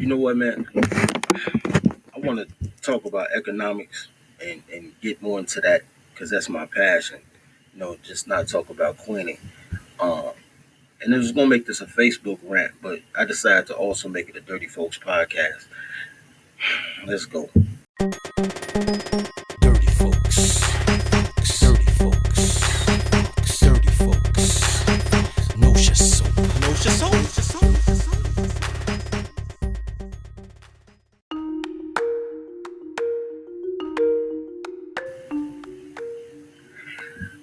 You know what, man? I want to talk about economics and get more into that because that's my passion. Just not talk about queening. Um, and I was going to make this a Facebook rant, but I decided to also make it a Dirty Folks podcast. Let's go. Dirty folks, dirty folks, dirty folks. Know your soul, know your soul, know your soul.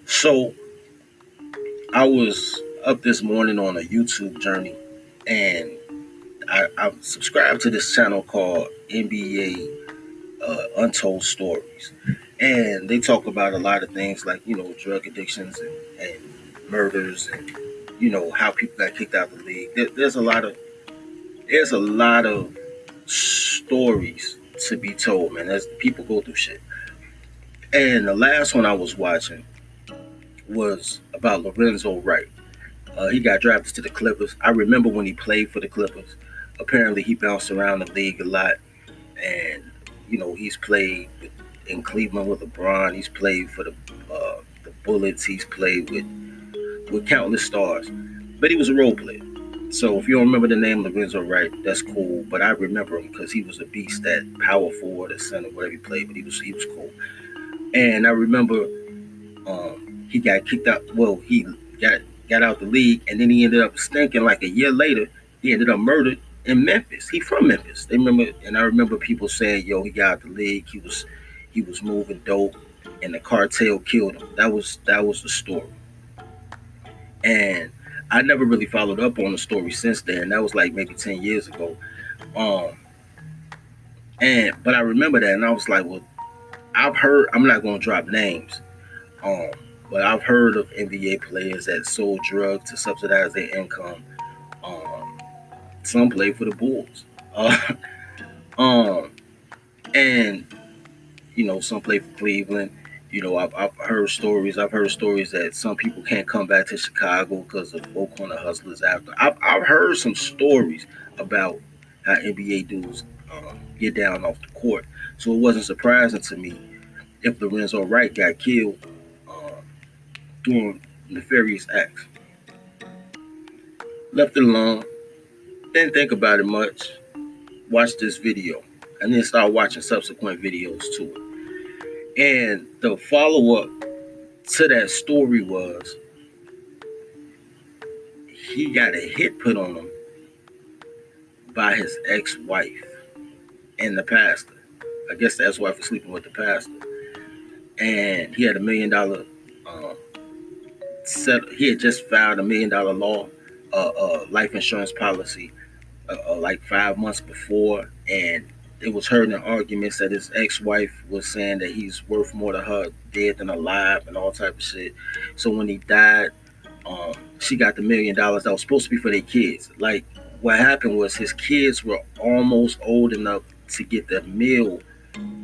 So I was up this morning on a YouTube journey, and I subscribed to this channel called NBA Untold Stories, and they talk about a lot of things like drug addictions and murders, and how people got kicked out of the league. There's a lot of stories to be told, man. As people go through shit. And the last one I was watching was about Lorenz Wright. He got drafted to the Clippers. I remember when he played for the Clippers. Apparently, he bounced around the league a lot, and he's played in Cleveland with LeBron. He's played for the Bullets. He's played with countless stars, but he was a role player. So if you don't remember the name Lorenzo Wright, that's cool. But I remember him because he was a beast at power forward or center, whatever he played. But he was cool. And I remember he got kicked out. Well, he got out the league, and then he ended up stinking. Like a year later, he ended up murdered in Memphis. He from Memphis. I remember people saying, "Yo, he got out the league. He was moving dope, and the cartel killed him." That was the story. And I never really followed up on the story since then. That was like maybe 10 years ago. Um, but I remember that, and I was like, well, I've heard. I'm not going to drop names. Um, but I've heard of NBA players that sold drugs to subsidize their income. Um, some played for the Bulls. Uh, um, and some play for Cleveland. I've heard stories. I've heard stories that some people can't come back to Chicago because of four corner hustlers. I've heard some stories about how NBA dudes get down off the court. So it wasn't surprising to me if Lorenzo Wright got killed um, doing nefarious acts. Left it alone. Didn't think about it much. Watched this video, and then started watching subsequent videos to it. And the follow up to that story was he got a hit put on him by his ex-wife and the pastor. I guess the ex-wife was sleeping with the pastor. And he had $1 million um, he had just filed $1 million life insurance policy like 5 months before, and it was heard in arguments that his ex-wife was saying that he's worth more to her dead than alive and all type of shit. So when he died, she got the $1 million that was supposed to be for their kids. Like, what happened was his kids were almost old enough to get the meal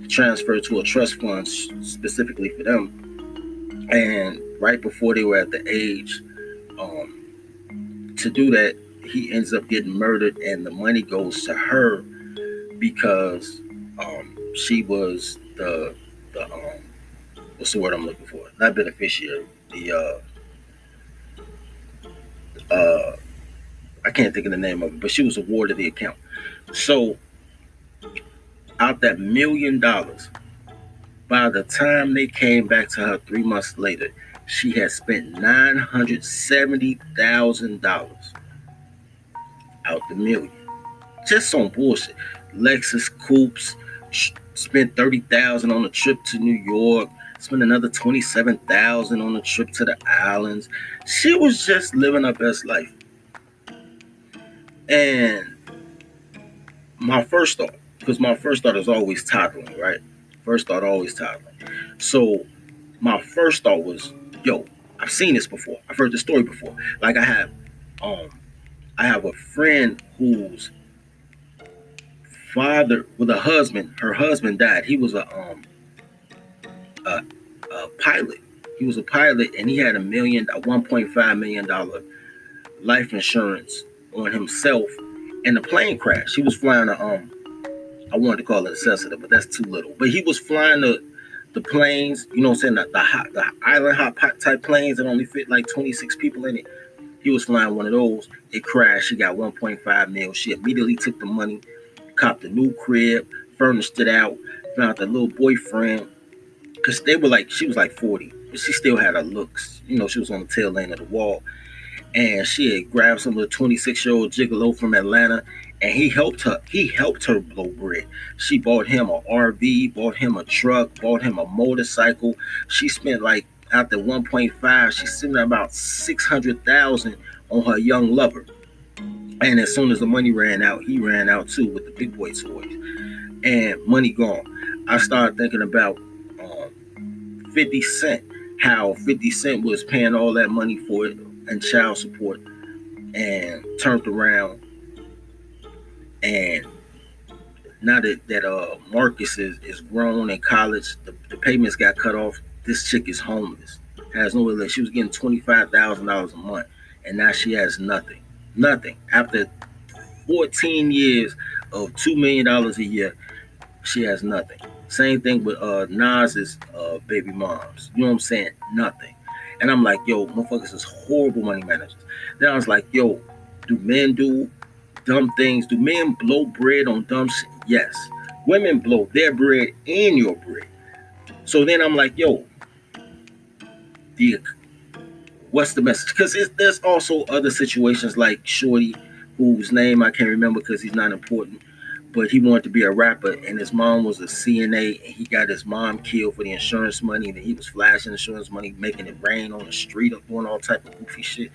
transferred to a trust fund specifically for them, and right before they were at the age to do that, he ends up getting murdered, and the money goes to her because she was the what's the word I'm looking for? Not beneficiary. The I can't think of the name of it, but she was awarded the account. So out that $1 million, by the time they came back to her 3 months later, she had spent $970,000 out the million. Just on bullshit. Lexus coupes, spent $30,000 on a trip to New York, spent another $27,000 on a trip to the islands. She was just living her best life. And my first thought is always toddling, right? First thought always toddling. So my first thought was, yo, I've seen this before. I've heard the story before. Like um I have a friend whose father with a husband. Her husband died. He was a pilot. He was a pilot, and he had a $1.5 million life insurance on himself and the plane crashed. He was flying a I wanted to call it a Cessna, but that's too little. But he was flying the planes, you know what I'm saying, the island hot pot type planes that only fit like 26 people in it. He was flying one of those. It crashed. He got 1.5 mil. She immediately took the money, copped a new crib, furnished it out, found a little boyfriend. Cause they were like, she was like 40, but she still had her looks. You know, she was on the tail end of the wall, and she had grabbed some little 26-year-old gigolo from Atlanta, and he helped her. He helped her blow bread. She bought him an RV, bought him a truck, bought him a motorcycle. She spent like after 1.5, she spent about 600,000 on her young lover. And as soon as the money ran out, he ran out too with the big boy toys, and money gone. I started thinking about 50 Cent, how 50 Cent was paying all that money for it and child support, and turned around, and now that Marcus is grown in college, the payments got cut off. This chick is homeless, has no way. She was getting $25,000 a month, and now she has nothing. Nothing. After 14 years of $2 million a year, she has nothing. Same thing with Nas's baby moms. You know what I'm saying? Nothing. And I'm like, yo, motherfuckers is horrible money managers. Then I was like, yo, do men do dumb things? Do men blow bread on dumb shit? Yes. Women blow their bread and your bread. So then I'm like, yo, the what's the message? Because there's also other situations like Shorty, whose name I can't remember because he's not important, but he wanted to be a rapper, and his mom was a CNA, and he got his mom killed for the insurance money, and he was flashing insurance money, making it rain on the street, doing all type of goofy shit,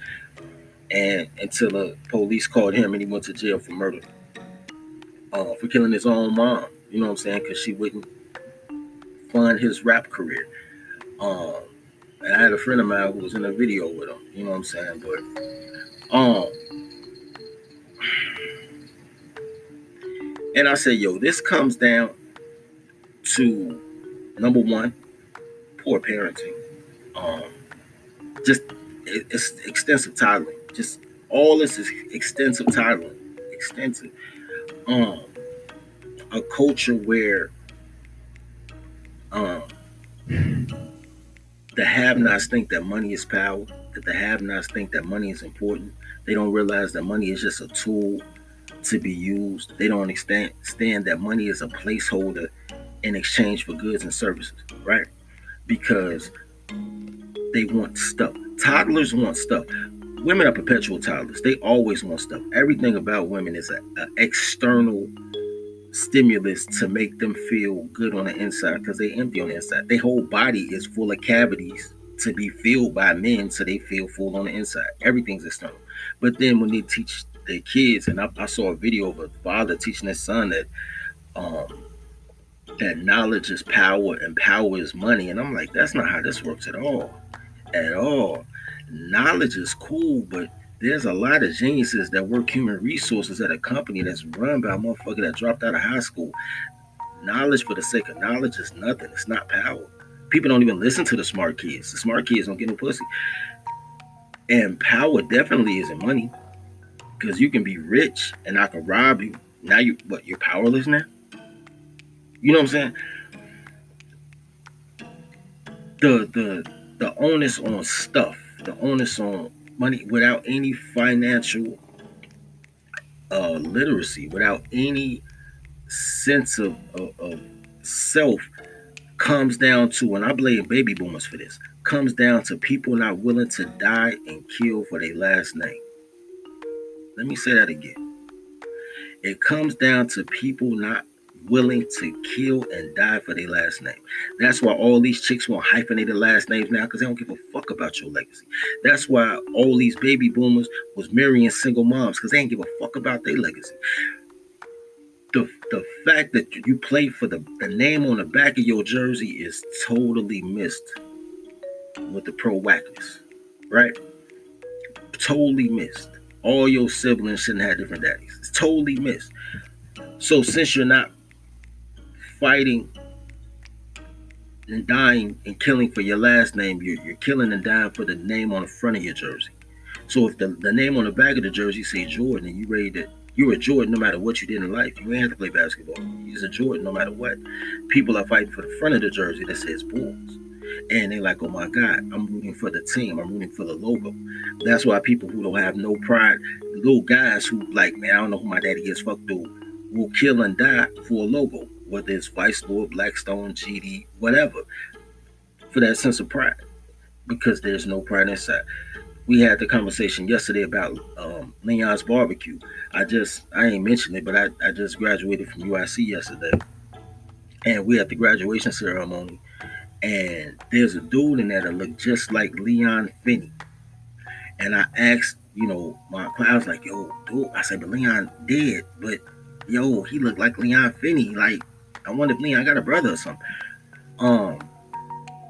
and until the police called him, and he went to jail for murder, for killing his own mom. You know what I'm saying? Because she wouldn't fund his rap career. Um, and I had a friend of mine who was in a video with him. You know what I'm saying? But and I said, yo, this comes down to number one, poor parenting. Um, just it's extensive titling. Just all this is extensive titling. Extensive. Um, a culture where um the have-nots think that money is power. That the have-nots think that money is important. They don't realize that money is just a tool to be used. They don't understand that money is a placeholder in exchange for goods and services, right? Because they want stuff. Toddlers want stuff. Women are perpetual toddlers. They always want stuff. Everything about women is an external stimulus to make them feel good on the inside because they empty on the inside. Their whole body is full of cavities to be filled by men so they feel full on the inside. Everything's external. But then when they teach their kids, and I saw a video of a father teaching his son um, that knowledge is power and power is money. And I'm like, that's not how this works at all. At all. Knowledge is cool, but there's a lot of geniuses that work human resources at a company that's run by a motherfucker that dropped out of high school. Knowledge for the sake of knowledge is nothing. It's not power. People don't even listen to the smart kids. The smart kids don't get no pussy. And power definitely isn't money. Because you can be rich and I can rob you. Now you're powerless now? You know what I'm saying? The onus on stuff, the onus on money without any financial literacy, without any sense of self, comes down to, and I blame baby boomers for this, comes down to people not willing to die and kill for their last name. Let me say that again. It comes down to people not willing to kill and die for their last name. That's why all these chicks want hyphenated last names now, because they don't give a fuck about your legacy. That's why all these baby boomers was marrying single moms, because they ain't give a fuck about their legacy. The fact that you play for the name on the back of your jersey is totally missed with the pro whackness, right? Totally missed. All your siblings shouldn't have different daddies. It's totally missed. So since you're not fighting and dying and killing for your last name, you're killing and dying for the name on the front of your jersey. So if the name on the back of the jersey say Jordan and you ready to You're a Jordan no matter what you did in life. You ain't have to play basketball. You're a Jordan no matter what. People are fighting for the front of the jersey that says Bulls. And they're like, oh my God, I'm rooting for the team. I'm rooting for the logo. That's why people who don't have no pride, little guys who like, man, I don't know who my daddy is, fuck dude, will kill and die for a logo, whether it's Vice Lord, Blackstone, GD, whatever, for that sense of pride, because there's no pride inside. We had the conversation yesterday about Leon's barbecue. I ain't mentioned it, but I just graduated from UIC yesterday, and we had the graduation ceremony, and there's a dude in there that looked just like Leon Finney. And I asked, I was like, yo, dude, I said, but Leon dead, but yo, he looked like Leon Finney. Like, I wonder if Leon got a brother or something. Um,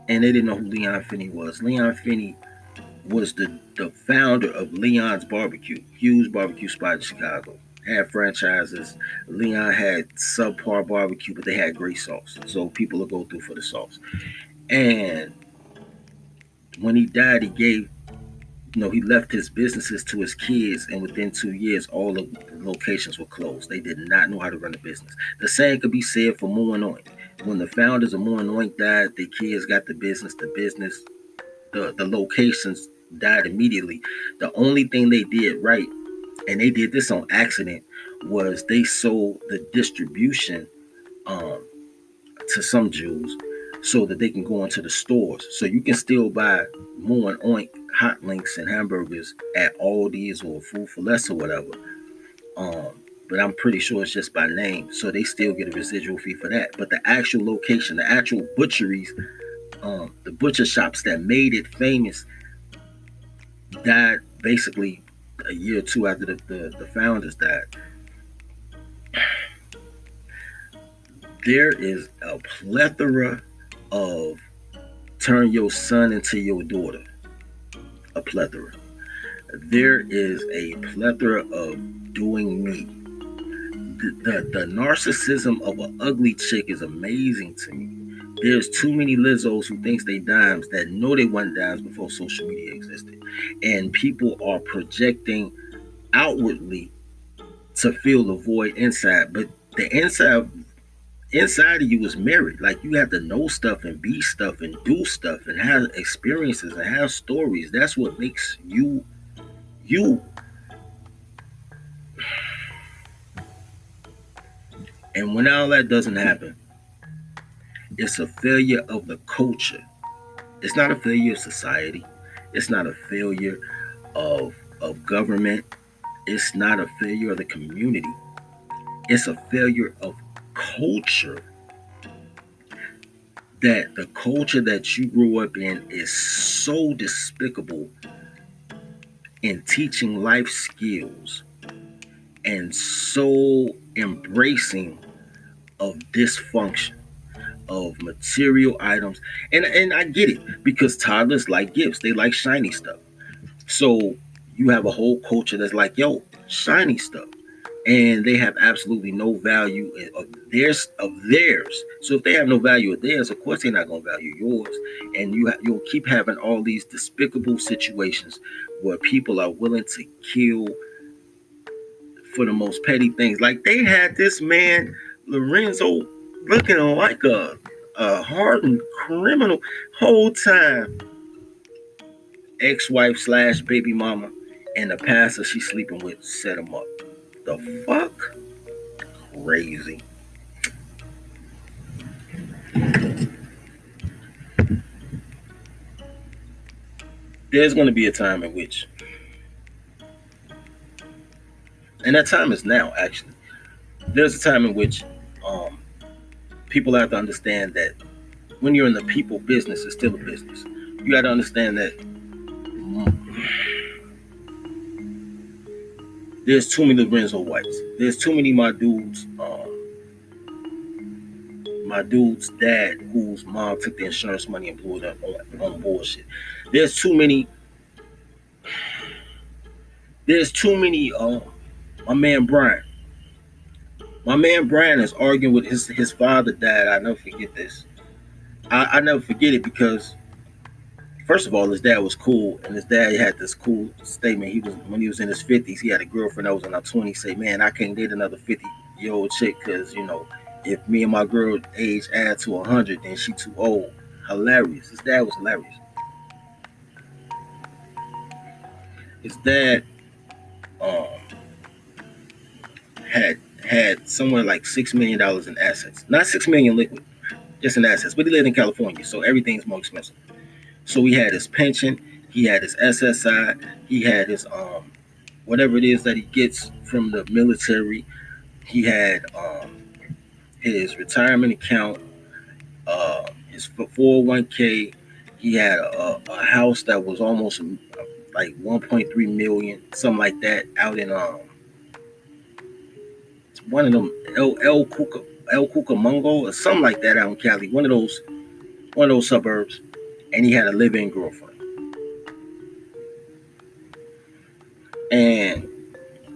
and they didn't know who Leon Finney was. Leon Finney was the founder of Leon's Barbecue, huge barbecue spot in Chicago. Had franchises. Leon had subpar barbecue, but they had great sauce. So people will go through for the sauce. And when he died, he left his businesses to his kids, and within 2 years, all of the locations were closed. They did not know how to run a business. The same could be said for Moore and Oink. When the founders of Moore and Oink died, the kids got the locations died immediately. The only thing they did right, and they did this on accident, was they sold the distribution um, to some Jews so that they can go into the stores. So you can still buy Moore and Oink hot links and hamburgers at Aldi's or Food for Less or whatever. But I'm pretty sure it's just by name. So they still get a residual fee for that. But the actual location, the actual butcheries, the butcher shops that made it famous died basically a year or two after the founders died. There is a plethora of turn your son into your daughter. A plethora. There is a plethora of doing me. The narcissism of an ugly chick is amazing to me. There's too many Lizzos who thinks they dimes that know they weren't dimes before social media existed. And people are projecting outwardly to fill the void inside. But the inside of you is married. Like, you have to know stuff and be stuff and do stuff and have experiences and have stories. That's what makes you you. And when all that doesn't happen, it's a failure of the culture. It's not a failure of society. It's not a failure of government. It's not a failure of the community. It's a failure of culture. That the culture that you grew up in is so despicable in teaching life skills and so embracing of dysfunction, of material items. And I get it, because toddlers like gifts. They like shiny stuff. So you have a whole culture that's like, yo, shiny stuff. And they have absolutely no value of theirs. So if they have no value of theirs, of course they're not going to value yours. And you'll keep having all these despicable situations where people are willing to kill for the most petty things. Like, they had this man Lorenzo looking like a hardened criminal whole time. Ex-wife slash baby mama and the pastor she's sleeping with set him up. The fuck? Crazy. There's going to be a time in which, and that time is now actually, there's a time in which um, people have to understand that when you're in the people business, it's still a business. You got to understand that there's too many Lorenzo Whites. There's too many my dude's dad whose mom took the insurance money and blew it up on bullshit. There's too many. There's too many. My man Brian. My man Brian is arguing with his father died. I never forget this. I never forget it because First of all, his dad was cool, and his dad had this cool statement. He was when he was in his 50s, he had a girlfriend that was in her 20s. Say, man, I can't date another 50-year old chick because if me and my girl age add to 100, then she too old. Hilarious. His dad was hilarious. His dad um, had somewhere like $6 million in assets, not 6 million liquid, just in assets. But he lived in California, so everything's more expensive. So he had his pension, he had his SSI, he had his whatever it is that he gets from the military. He had his retirement account, his 401k. He had a house that was almost like 1.3 million, something like that, out in one of them El Cucamongo or something like that out in Cali, one of those suburbs. And he had a live-in girlfriend. And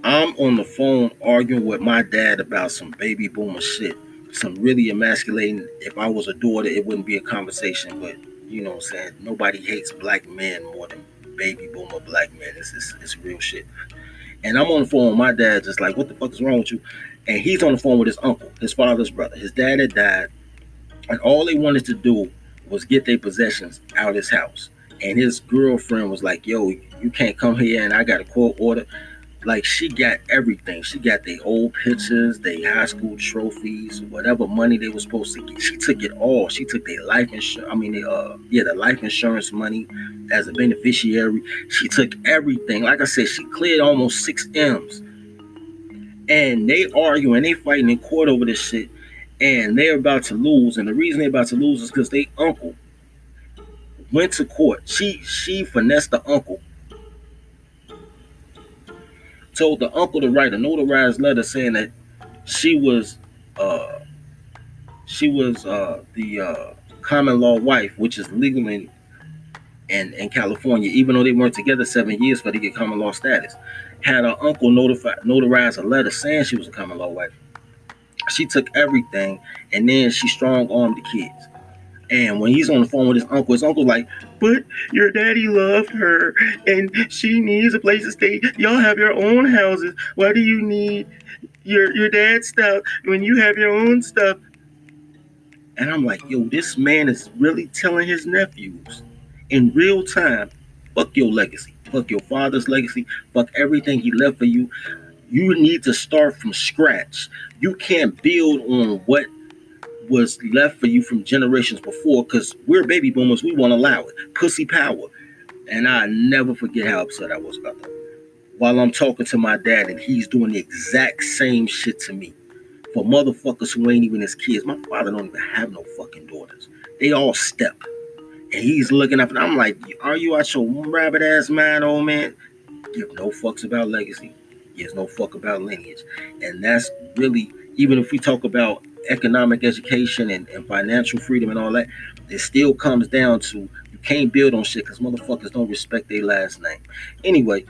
I'm on the phone arguing with my dad about some baby boomer shit, some really emasculating. If I was a daughter, it wouldn't be a conversation, but you know what I'm saying? Nobody hates black men more than baby boomer black men. It's real shit. And I'm on the phone with my dad, just like, what the fuck is wrong with you? And he's on the phone with his uncle, his father's brother. His dad had died, and all they wanted to do was get their possessions out of his house. And his girlfriend was like, yo, you can't come here, and I got a court order. Like, she got everything. She got their old pictures, their high school trophies, whatever money they were supposed to get. She took it all. She took their life insurance. The life insurance money as a beneficiary. She took everything. Like I said, she cleared almost 6 M's. And they arguing, they fighting in court over this shit, and they're about to lose. And the reason they're about to lose is because they uncle went to court. She finessed the uncle, told the uncle to write a notarized letter saying that she was uh the common law wife, which is legal in California, even though they weren't together 7 years for to get common law status. Had her uncle notarize a letter saying she was a common law wife. She took everything, and then she strong armed the kids. And when he's on the phone with his uncle like, but your daddy loved her, and she needs a place to stay. Y'all have your own houses. Why do you need your dad's stuff when you have your own stuff? And I'm like, yo, this man is really telling his nephews in real time, fuck your legacy, fuck your father's legacy, fuck everything he left for you. You need to start from scratch. You can't build on what was left for you from generations before, because we're baby boomers. We won't allow it. Pussy power. And I never forget how upset I was about that. While I'm talking to my dad and he's doing the exact same shit to me. For motherfuckers who ain't even his kids. My father don't even have no fucking daughters. They all step. And he's looking up and I'm like, are you out your rabbit ass mind, old man? Give no fucks about legacy. Gives no fuck about lineage. And that's really, even if we talk about economic education and financial freedom and all that, it still comes down to you can't build on shit because motherfuckers don't respect their last name. Anyway,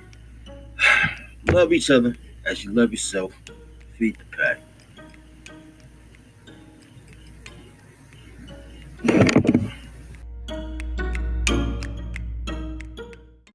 love each other as you love yourself. Feed the pack.